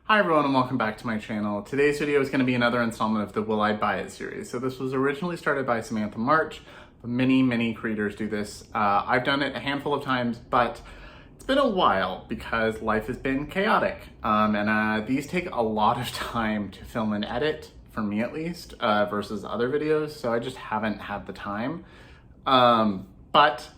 Hi everyone and welcome back to my channel. Today's video is going to be another installment of the Will I Buy It series. So this was originally started by Samantha March. Many creators do this. I've done it a handful of times, but it's been a while because life has been chaotic. These take a lot of time to film and edit, for me at least, versus other videos. So I just haven't had the time. But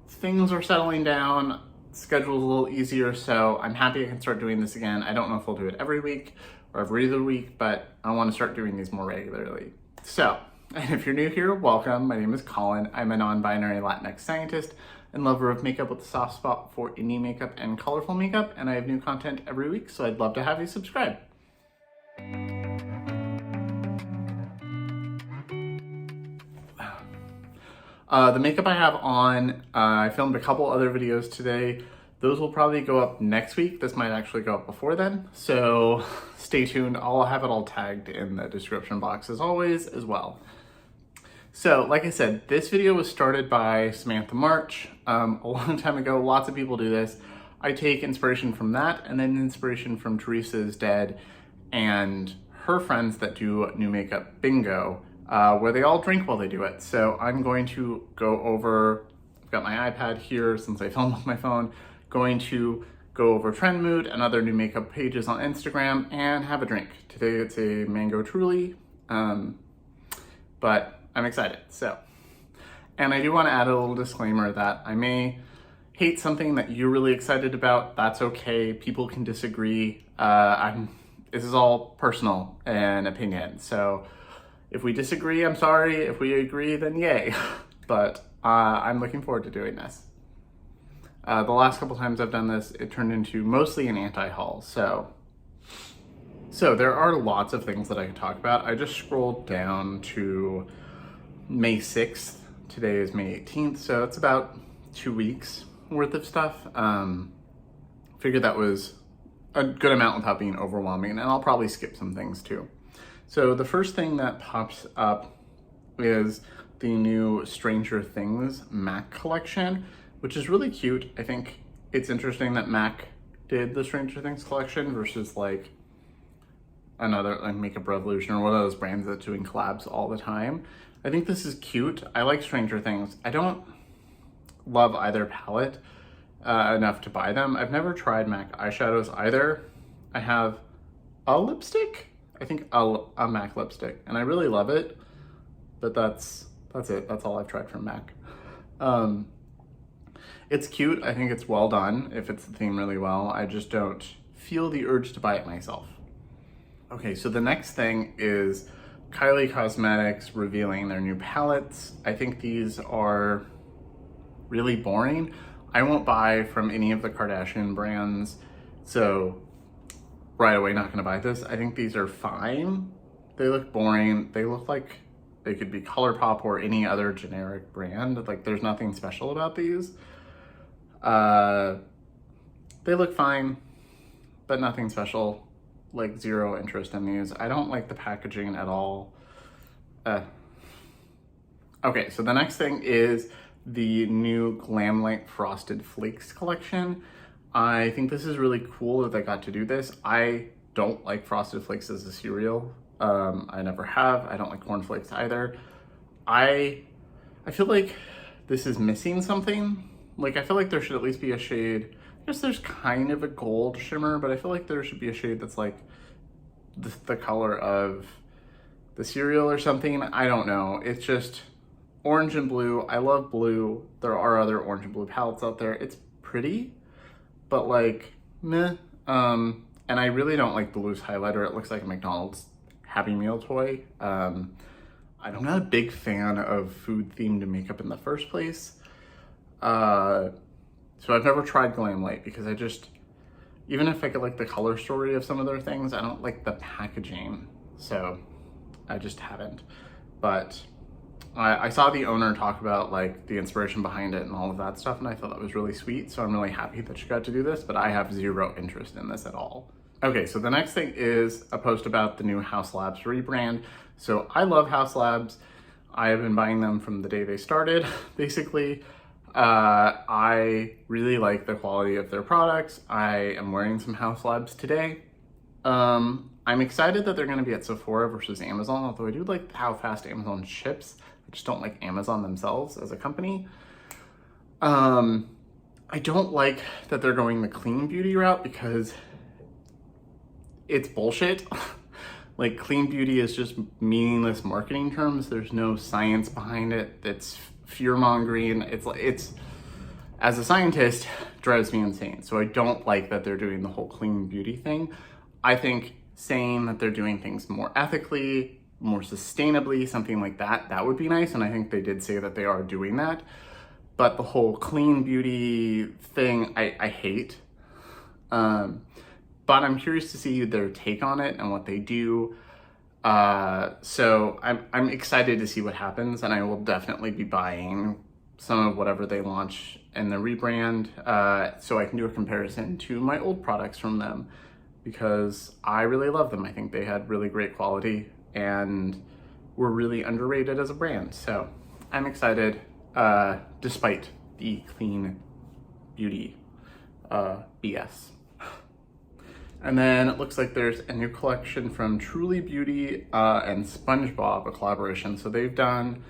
things are settling down. Schedule's a little easier, so I'm happy I can start doing this again. I don't know if we'll do it every week or every other week, but I want to start doing these more regularly. So, and if you're new here, welcome. My name is Colin. I'm a non-binary Latinx scientist and lover of makeup with a soft spot for indie makeup and colorful makeup, and I have new content every week, so I'd love to have you subscribe. The makeup I have on, I filmed a couple other videos today. Those will probably go up next week. This might actually go up before then, so stay tuned. I'll have it all tagged in the description box as always as well. So, like I said, this video was started by Samantha March a long time ago. Lots of people do this. I take inspiration from that and then inspiration from Teresa is Dead and her friends that do new makeup bingo, where they all drink while they do it. So I'm going to go over, I've got my iPad here since I film with my phone, going to go over Trend Mood and other new makeup pages on Instagram and have a drink. Today it's a mango truly, but I'm excited. So, and I do want to add a little disclaimer that I may hate something that you're really excited about. That's okay. People can disagree. This is all personal and opinion. So if we disagree, I'm sorry. If we agree, then yay. But I'm looking forward to doing this. The last couple times I've done this, it turned into mostly an anti-haul. So there are lots of things that I could talk about. I just scrolled down to May 6th. Today is May 18th, so it's about 2 weeks worth of stuff. Figured that was a good amount without being overwhelming, and I'll probably skip some things too. So the first thing that pops up is the new Stranger Things MAC collection, which is really cute. I think it's interesting that MAC did the Stranger Things collection versus like another like Makeup Revolution or one of those brands that's doing collabs all the time. I think this is cute. I like Stranger Things. I don't love either palette enough to buy them. I've never tried MAC eyeshadows either. I have a lipstick, I think a MAC lipstick, and I really love it, but that's it. That's all I've tried from MAC. It's cute. I think it's well done. It fits the theme really well. I just don't feel the urge to buy it myself. Okay, so the next thing is Kylie Cosmetics revealing their new palettes. I think these are really boring. I won't buy from any of the Kardashian brands, so right away not gonna buy this. I think these are fine. They look boring. They look like they could be ColourPop or any other generic brand. Like there's nothing special about these. They look fine, but nothing special. Like zero interest in these. I don't like the packaging at all. Okay, so the next thing is the new Glam Light Frosted Flakes collection. I think this is really cool that they got to do this. I don't like Frosted Flakes as a cereal. I never have. I don't like Corn Flakes either. I feel like this is missing something. Like I feel like there should at least be a shade. I guess there's kind of a gold shimmer, but I feel like there should be a shade that's like the color of the cereal or something. I don't know. It's just orange and blue. I love blue. There are other orange and blue palettes out there. It's pretty, but like meh. And I really don't like the loose highlighter. It looks like a McDonald's Happy Meal toy. I'm not a big fan of food themed makeup in the first place. So I've never tried Glam Light because I just, even if I could like the color story of some of their things, I don't like the packaging. So I just haven't. But I saw the owner talk about like the inspiration behind it and all of that stuff, and I thought that was really sweet. So I'm really happy that she got to do this, but I have zero interest in this at all. Okay, so the next thing is a post about the new Haus Labs rebrand. So I love Haus Labs. I have been buying them from the day they started, basically. I really like the quality of their products. I am wearing some Haus Labs today. I'm excited that they're going to be at Sephora versus Amazon, although I do like how fast Amazon ships. I just don't like Amazon themselves as a company. I don't like that they're going the clean beauty route because it's bullshit. Like, clean beauty is just meaningless marketing terms. There's no science behind it. It's fear-mongering. It's as a scientist, drives me insane. So I don't like that they're doing the whole clean beauty thing. I think saying that they're doing things more ethically, more sustainably, something like that, that would be nice. And I think they did say that they are doing that. But the whole clean beauty thing, I hate. But I'm curious to see their take on it and what they do. So I'm excited to see what happens, and I will definitely be buying some of whatever they launch in the rebrand, so I can do a comparison to my old products from them, because I really love them. I think they had really great quality and were really underrated as a brand. So I'm excited, despite the clean beauty BS. And then it looks like there's a new collection from Truly Beauty and SpongeBob, a collaboration. So they've done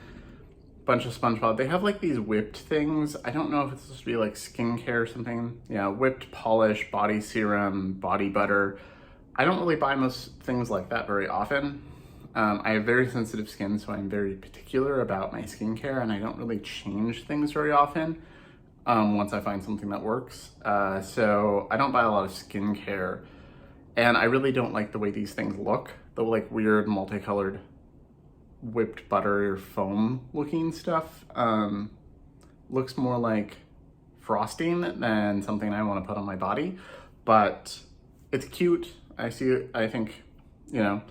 a bunch of SpongeBob. They have like these whipped things. I don't know if it's supposed to be like skincare or something. Yeah, whipped polish, body serum, body butter. I don't really buy most things like that very often. I have very sensitive skin, so I'm very particular about my skincare, and I don't really change things very often once I find something that works. So I don't buy a lot of skincare. And I really don't like the way these things look. The like weird multicolored whipped butter foam looking stuff looks more like frosting than something I want to put on my body. But it's cute. I think, you know,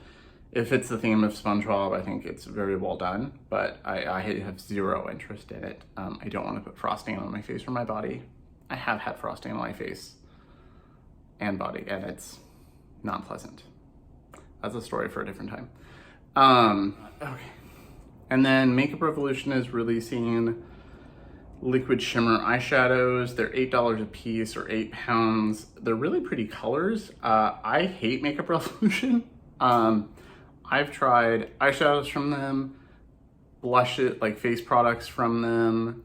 if it's the theme of SpongeBob, I think it's very well done. But I have zero interest in it. I don't want to put frosting on my face or my body. I have had frosting on my face and body, and it's not pleasant. That's a story for a different time. Okay. And then Makeup Revolution is releasing liquid shimmer eyeshadows. They're $8 a piece or £8. They're really pretty colors. I hate Makeup Revolution. I've tried eyeshadows from them, blushes, like face products from them,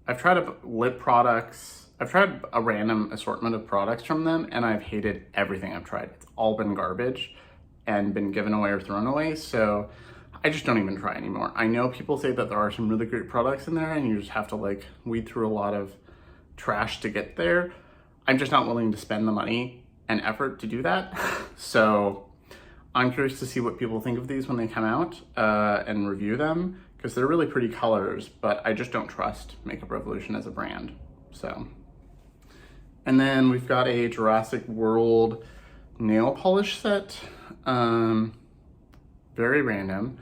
I've tried lip products. I've tried a random assortment of products from them, and I've hated everything I've tried. It's all been garbage and been given away or thrown away, so I just don't even try anymore. I know people say that there are some really great products in there, and you just have to like weed through a lot of trash to get there. I'm just not willing to spend the money and effort to do that. So I'm curious to see what people think of these when they come out and review them, because they're really pretty colors, but I just don't trust Makeup Revolution as a brand, so. And then we've got a Jurassic World nail polish set. Very random.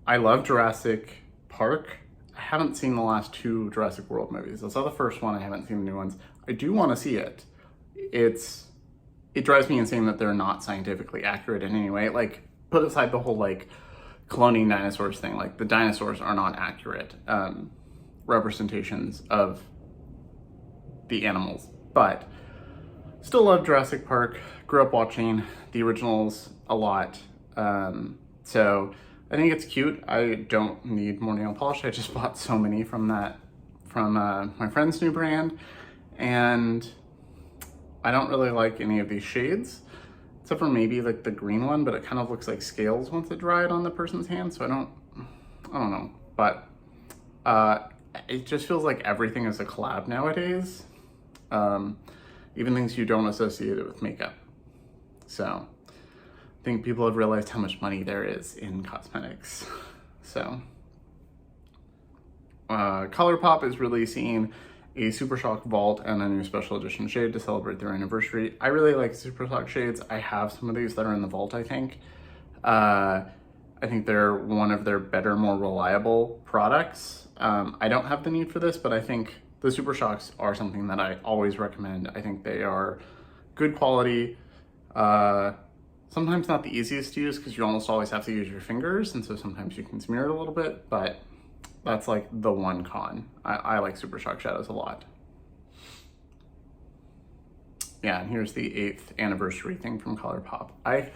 I love Jurassic Park. I haven't seen the last two Jurassic World movies. I saw the first one, I haven't seen the new ones. I do want to see it. It drives me insane that they're not scientifically accurate in any way. Like, put aside the whole like cloning dinosaurs thing, like the dinosaurs are not accurate representations of the animals. But still love Jurassic Park. Grew up watching the originals a lot. So I think it's cute. I don't need more nail polish. I just bought so many from my friend's new brand. And I don't really like any of these shades, except for maybe like the green one, but it kind of looks like scales once it dried on the person's hand. So I don't know. But it just feels like everything is a collab nowadays. Even things you don't associate it with makeup. So I think people have realized how much money there is in cosmetics. So ColourPop is releasing a Super Shock Vault and a new special edition shade to celebrate their anniversary. I really like Super Shock shades. I have some of these that are in the vault, I think. I think they're one of their better, more reliable products. I don't have the need for this, but I think the Super Shocks are something that I always recommend. I think they are good quality. Sometimes not the easiest to use because you almost always have to use your fingers, and so sometimes you can smear it a little bit, but that's like the one con. I like Super Shock shadows a lot. Yeah, and here's the 8th anniversary thing from ColourPop. I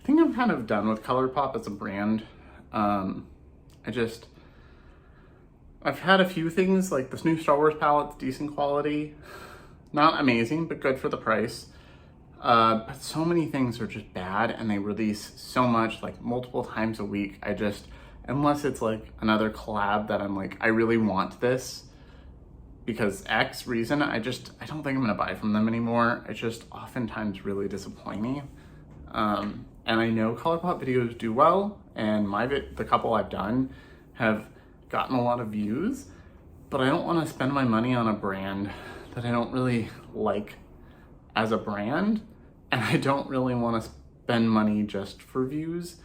think I'm kind of done with ColourPop as a brand. I've had a few things, like this new Star Wars palette's decent quality. Not amazing, but good for the price. But so many things are just bad, and they release so much, like multiple times a week. Unless it's like another collab that I'm like, I really want this because X reason, I don't think I'm gonna buy from them anymore. It's just oftentimes really disappointing. And I know ColourPop videos do well, and the couple I've done have gotten a lot of views, but I don't want to spend my money on a brand that I don't really like as a brand, and I don't really want to spend money just for views.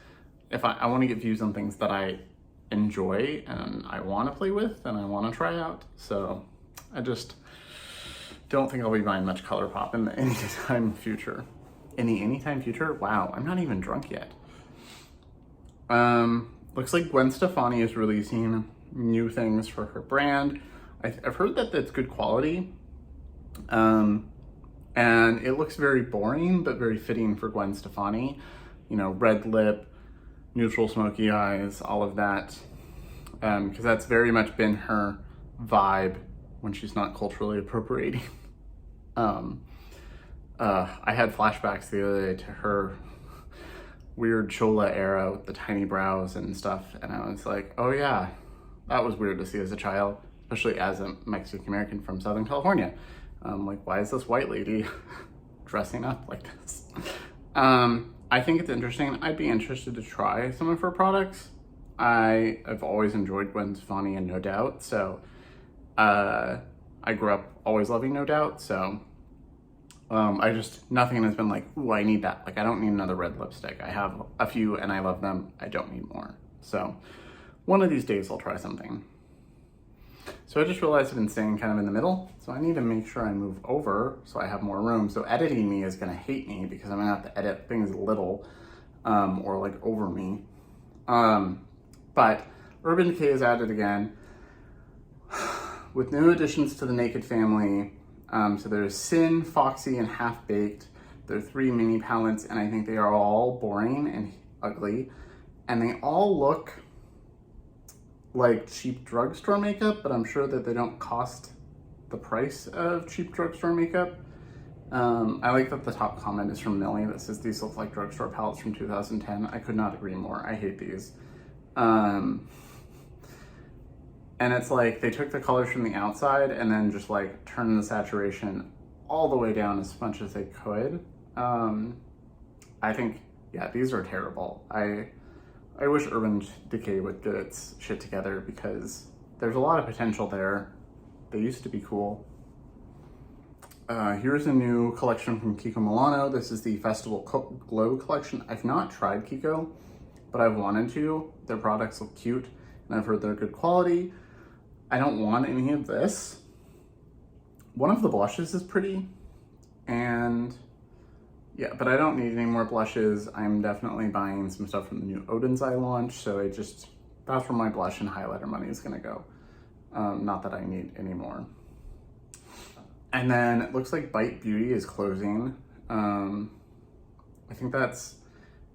If I want to get views on things that I enjoy and I want to play with and I want to try out. So I just don't think I'll be buying much ColourPop in the anytime future. Anytime future? Wow, I'm not even drunk yet. Looks like Gwen Stefani is releasing new things for her brand. I've heard that that's good quality. And it looks very boring, but very fitting for Gwen Stefani. You know, red lip, neutral smoky eyes, all of that. Because that's very much been her vibe when she's not culturally appropriating. I had flashbacks the other day to her weird Chola era with the tiny brows and stuff, and I was like, oh yeah, that was weird to see as a child, especially as a Mexican American from Southern California. Like, why is this white lady dressing up like this? I think it's interesting. I'd be interested to try some of her products. I've always enjoyed Gwen Stefani and No Doubt, so I grew up always loving No Doubt, so nothing has been like, ooh, I need that. Like, I don't need another red lipstick. I have a few and I love them. I don't need more. So one of these days I'll try something. So I just realized I've been staying kind of in the middle, so I need to make sure I move over so I have more room. So editing me is gonna hate me because I'm gonna have to edit things a little, or like over me. But Urban Decay is added again with new additions to the Naked family. So there's Sin, Foxy, and Half Baked. There are 3 mini palettes, and I think they are all boring and ugly. And they all look like cheap drugstore makeup, but I'm sure that they don't cost the price of cheap drugstore makeup. I like that the top comment is from Millie that says these look like drugstore palettes from 2010. I could not agree more. I hate these. And it's like they took the colors from the outside and then just like turned the saturation all the way down as much as they could. I think, yeah, these are terrible. I wish Urban Decay would get its shit together because there's a lot of potential there. They used to be cool. Here's a new collection from Kiko Milano. This is the Festival Glow collection. I've not tried Kiko, but I've wanted to. Their products look cute, and I've heard they're good quality. I don't want any of this. One of the blushes is pretty, and yeah, but I don't need any more blushes. I'm definitely buying some stuff from the new Odin's Eye launch, so that's where my blush and highlighter money is gonna go. Not that I need any more. And then it looks like Bite Beauty is closing. I think that's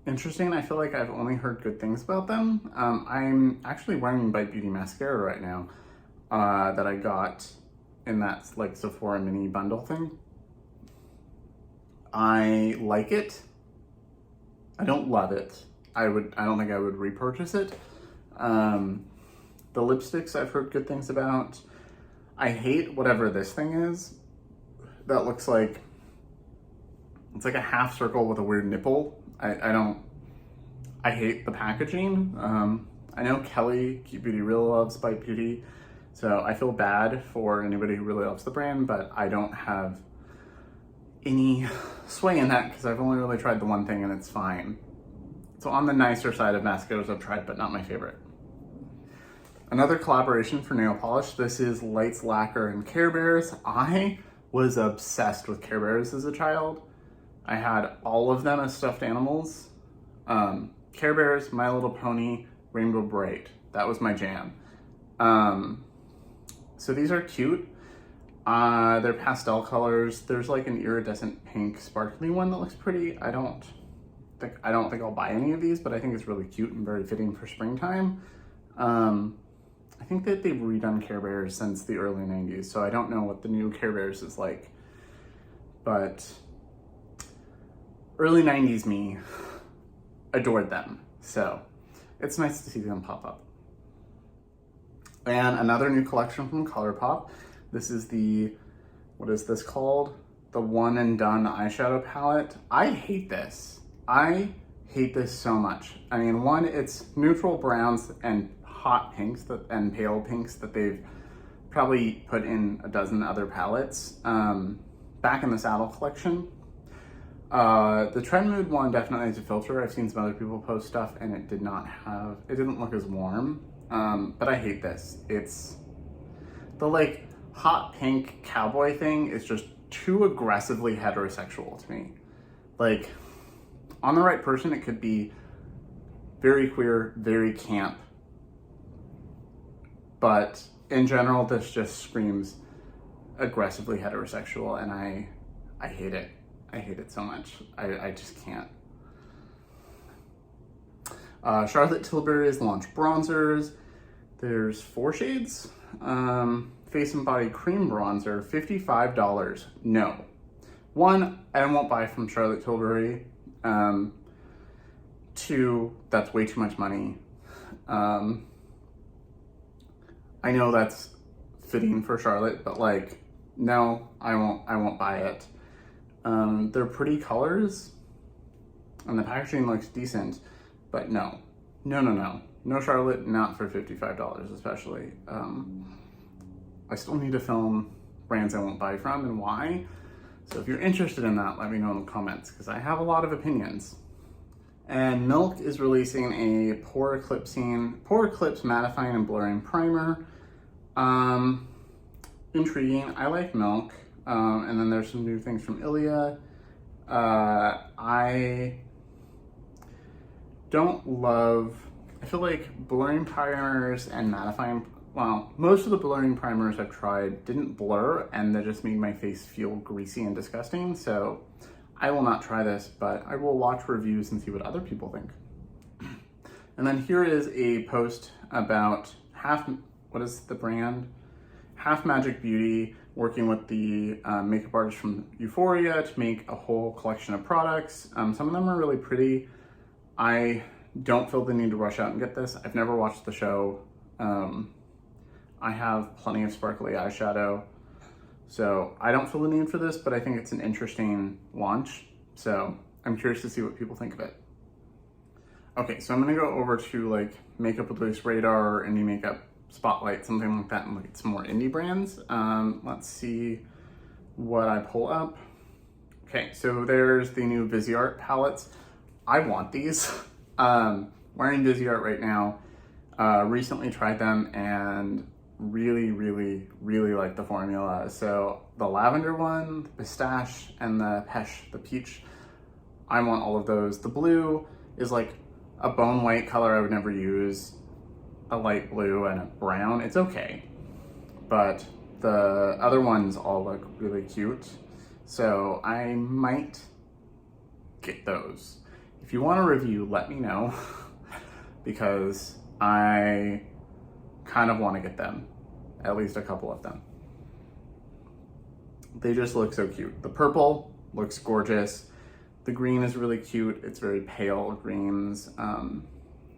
interesting. I feel like I've only heard good things about them. I'm actually wearing Bite Beauty mascara right now that I got in that like Sephora mini bundle thing. I like it. I don't love it. I don't think I would repurchase it. The lipsticks I've heard good things about. I hate whatever this thing is. That looks like, it's like a half circle with a weird nipple. I hate the packaging. I know Kelly, Cute Beauty, really loves Bite Beauty, so I feel bad for anybody who really loves the brand, but I don't have any sway in that because I've only really tried the one thing and it's fine. So on the nicer side of mascaras I've tried, but not my favorite. Another collaboration for nail polish. This is Lights Lacquer and Care Bears. I was obsessed with Care Bears as a child. I had all of them as stuffed animals. Care Bears, My Little Pony, Rainbow Bright. That was my jam. So these are cute. They're pastel colors. There's like an iridescent pink sparkly one that looks pretty. I don't think I'll buy any of these, but I think it's really cute and very fitting for springtime. I think that they've redone Care Bears since the early 90s, so I don't know what the new Care Bears is like. But early 90s me adored them, so it's nice to see them pop up. And another new collection from ColourPop. This is the, what is this called? The One and Done eyeshadow palette. I hate this. I hate this so much. I mean, one, it's neutral browns and hot pinks and pale pinks that they've probably put in a dozen other palettes. Back in the Saddle collection. The Trend Mood one definitely has a filter. I've seen some other people post stuff and it didn't look as warm. But I hate this. It's the like hot pink cowboy thing is just too aggressively heterosexual to me. Like, on the right person, it could be very queer, very camp. But in general, this just screams aggressively heterosexual, and I hate it. I hate it so much. I just can't. Charlotte Tilbury has launched bronzers. There's 4 shades. Face and Body Cream Bronzer, $55. No. One, I won't buy from Charlotte Tilbury. 2, that's way too much money. I know that's fitting for Charlotte, but like, no, I won't buy it. They're pretty colors and the packaging looks decent, but no, Charlotte, not for $55 especially. I still need to film brands I won't buy from and why. So if you're interested in that, let me know in the comments, because I have a lot of opinions. And Milk is releasing a Pore Eclipse Mattifying and Blurring Primer. Intriguing. I like Milk. And then there's some new things from Ilia. I feel like blurring primers and mattifying, well, most of the blurring primers I've tried didn't blur and they just made my face feel greasy and disgusting. So I will not try this, but I will watch reviews and see what other people think. And then here is a post about what is the brand? Half Magic Beauty, working with the makeup artist from Euphoria to make a whole collection of products. Some of them are really pretty. I don't feel the need to rush out and get this. I've never watched the show. I have plenty of sparkly eyeshadow, so I don't feel the need for this, but I think it's an interesting launch. So I'm curious to see what people think of it. Okay, so I'm gonna go over to like Makeup with Loose Radar or Indie Makeup Spotlight, something like that, and look at some more indie brands. Let's see what I pull up. Okay, so there's the new Viseart palettes. I want these. Wearing Viseart right now. Recently tried them and really like the formula. So the lavender one, the pistache, and the peach, I want all of those. The blue is like a bone white color I would never use. A light blue and a brown, it's okay. But the other ones all look really cute. So I might get those. If you want a review, let me know because I kind of want to get them, at least a couple of them. They just look so cute. The purple looks gorgeous. The green is really cute. It's very pale greens.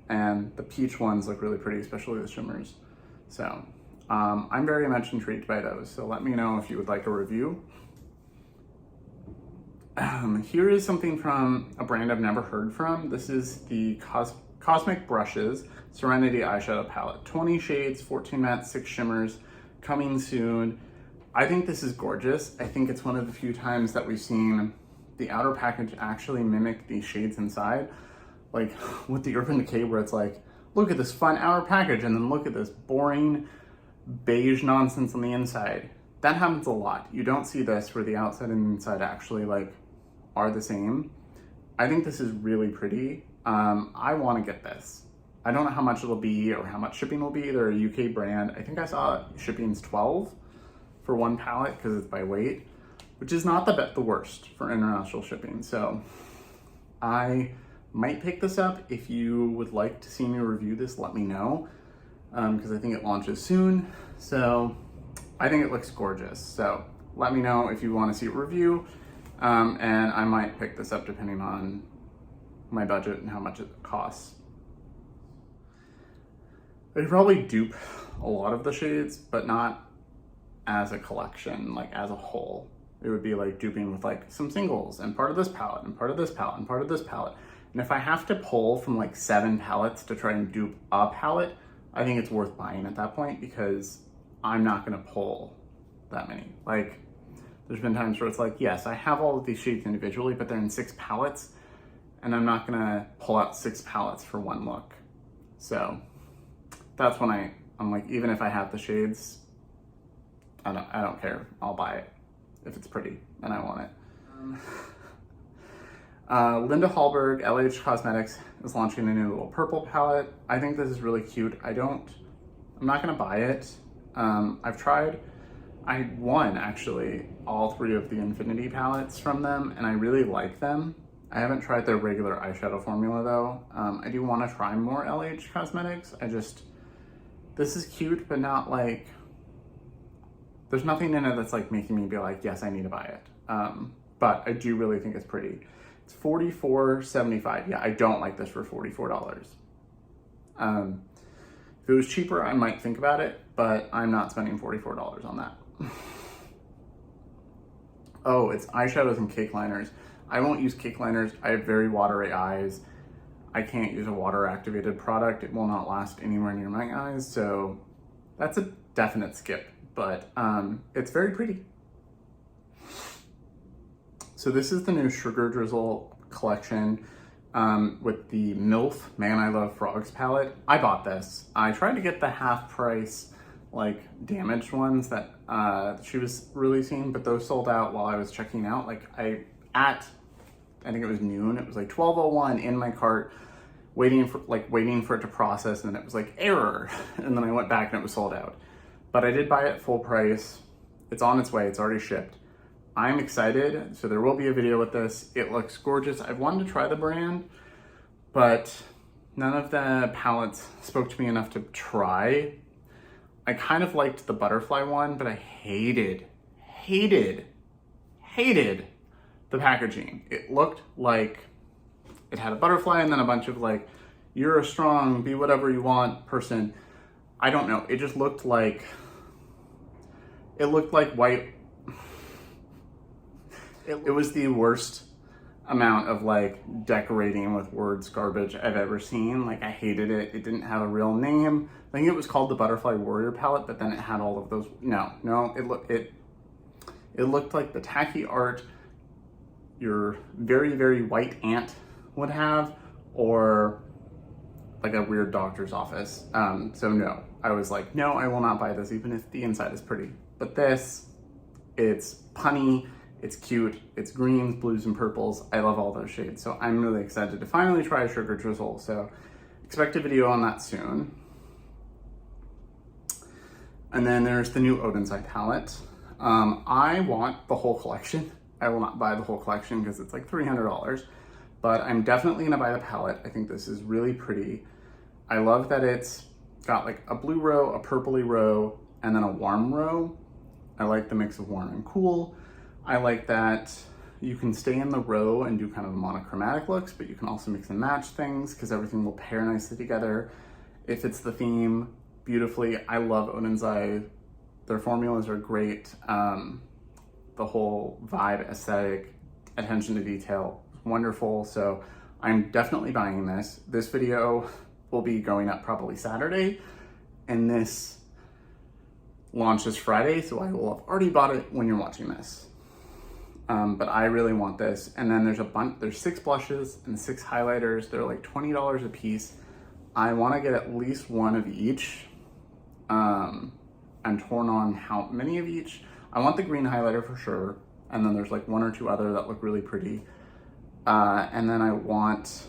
And the peach ones look really pretty, especially the shimmers. So I'm very much intrigued by those. So let me know if you would like a review. Here is something from a brand I've never heard from. This is the Cosmic Brushes Serenity Eyeshadow Palette. 20 shades, 14 mattes, 6 shimmers, coming soon. I think this is gorgeous. I think it's one of the few times that we've seen the outer package actually mimic the shades inside. Like with the Urban Decay where it's like, look at this fun outer package and then look at this boring beige nonsense on the inside. That happens a lot. You don't see this where the outside and inside actually like are the same. I think this is really pretty. I want to get this. I don't know how much it'll be or how much shipping will be. They're a UK brand. I think I saw shipping's $12 for one palette because it's by weight, which is not the worst for international shipping. So I might pick this up. If you would like to see me review this, let me know, because I think it launches soon. So I think it looks gorgeous. So let me know if you want to see a review, and I might pick this up depending on my budget and how much it costs. I'd probably dupe a lot of the shades, but not as a collection, like as a whole. It would be like duping with like some singles and part of this palette and part of this palette and part of this palette. And if I have to pull from like 7 palettes to try and dupe a palette, I think it's worth buying at that point, because I'm not gonna pull that many. Like, there's been times where it's like, yes, I have all of these shades individually, but they're in 6 palettes, and I'm not gonna pull out 6 palettes for one look. So that's when I'm like, even if I have the shades, I don't care. I'll buy it if it's pretty and I want it. Linda Hallberg, LH Cosmetics, is launching a new little purple palette. I think this is really cute. I'm not gonna buy it. I won actually all 3 of the Infinity palettes from them, and I really like them. I haven't tried their regular eyeshadow formula though. I do want to try more LH Cosmetics. This is cute, but not like, there's nothing in it that's like making me be like, yes, I need to buy it. But I do really think it's pretty. It's $44.75. Yeah, I don't like this for $44. If it was cheaper, I might think about it, but I'm not spending $44 on that. Oh, it's eyeshadows and cake liners. I won't use cake liners. I have very watery eyes. I can't use a water activated product. It will not last anywhere near my eyes. So that's a definite skip, but it's very pretty. So this is the new Sugar Drizzle collection with the MILF Man I Love Frogs palette. I bought this. I tried to get the half price, like damaged ones that she was releasing, but those sold out while I was checking out. Like I think it was noon. It was like 12:01 in my cart, waiting for it to process, and then it was like error, and then I went back and it was sold out. But I did buy it full price. It's on its way. It's already shipped. I'm excited. So there will be a video with this. It looks gorgeous. I've wanted to try the brand, but none of the palettes spoke to me enough to try. I kind of liked the butterfly one, but I hated the packaging. It looked like it had a butterfly and then a bunch of like, you're a strong, be whatever you want person. I don't know. It just looked like, white. It was the worst amount of like decorating with words garbage I've ever seen. Like, I hated it. It didn't have a real name. I think it was called the Butterfly Warrior palette, but then it had all of those. No, it looked like the tacky art your very, very white aunt would have, or like a weird doctor's office. So no, I was like, no, I will not buy this, even if the inside is pretty. But this, it's punny, it's cute, it's greens, blues, and purples. I love all those shades. So I'm really excited to finally try Sugar Drizzle. So expect a video on that soon. And then there's the new Odin's Eye palette. I want the whole collection. I will not buy the whole collection because it's like $300, but I'm definitely gonna buy the palette. I think this is really pretty. I love that it's got like a blue row, a purpley row, and then a warm row. I like the mix of warm and cool. I like that you can stay in the row and do kind of monochromatic looks, but you can also mix and match things because everything will pair nicely together. It fits the theme beautifully. I love Odin's Eye. Their formulas are great. The whole vibe, aesthetic, attention to detail, wonderful. So I'm definitely buying this. This video will be going up probably Saturday, and this launches Friday, so I will have already bought it when you're watching this. But I really want this. And then there's 6 blushes and 6 highlighters. They're like $20 a piece. I want to get at least one of each. I'm torn on how many of each. I want the green highlighter for sure. And then there's like 1 or 2 other that look really pretty. And then I want,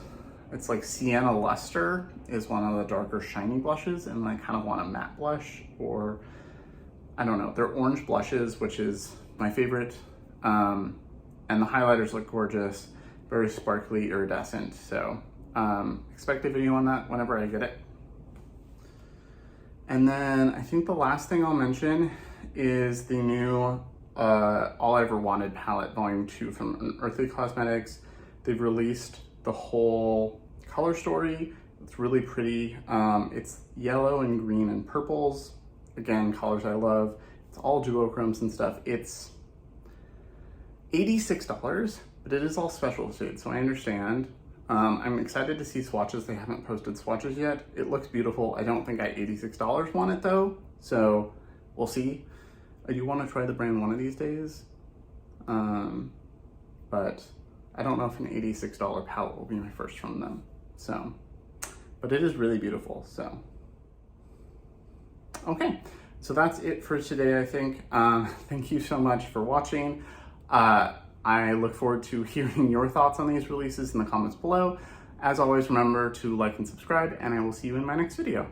it's like Sienna Luster is one of the darker shiny blushes, and I kind of want a matte blush, or I don't know, they're orange blushes, which is my favorite. And the highlighters look gorgeous, very sparkly, iridescent. So expect a video on that whenever I get it. And then I think the last thing I'll mention is the new All I Ever Wanted palette, Volume 2 from Earthly Cosmetics. They've released the whole color story. It's really pretty. It's yellow and green and purples. Again, colors I love. It's all duochromes and stuff. It's $86, but it is all special shades, so I understand. I'm excited to see swatches. They haven't posted swatches yet. It looks beautiful. I don't think I $86 want it though, so we'll see. I do want to try the brand one of these days, but I don't know if an $86 palette will be my first from them. So, but it is really beautiful, so. Okay, so that's it for today, I think. Thank you so much for watching. I look forward to hearing your thoughts on these releases in the comments below. As always, remember to like and subscribe, and I will see you in my next video.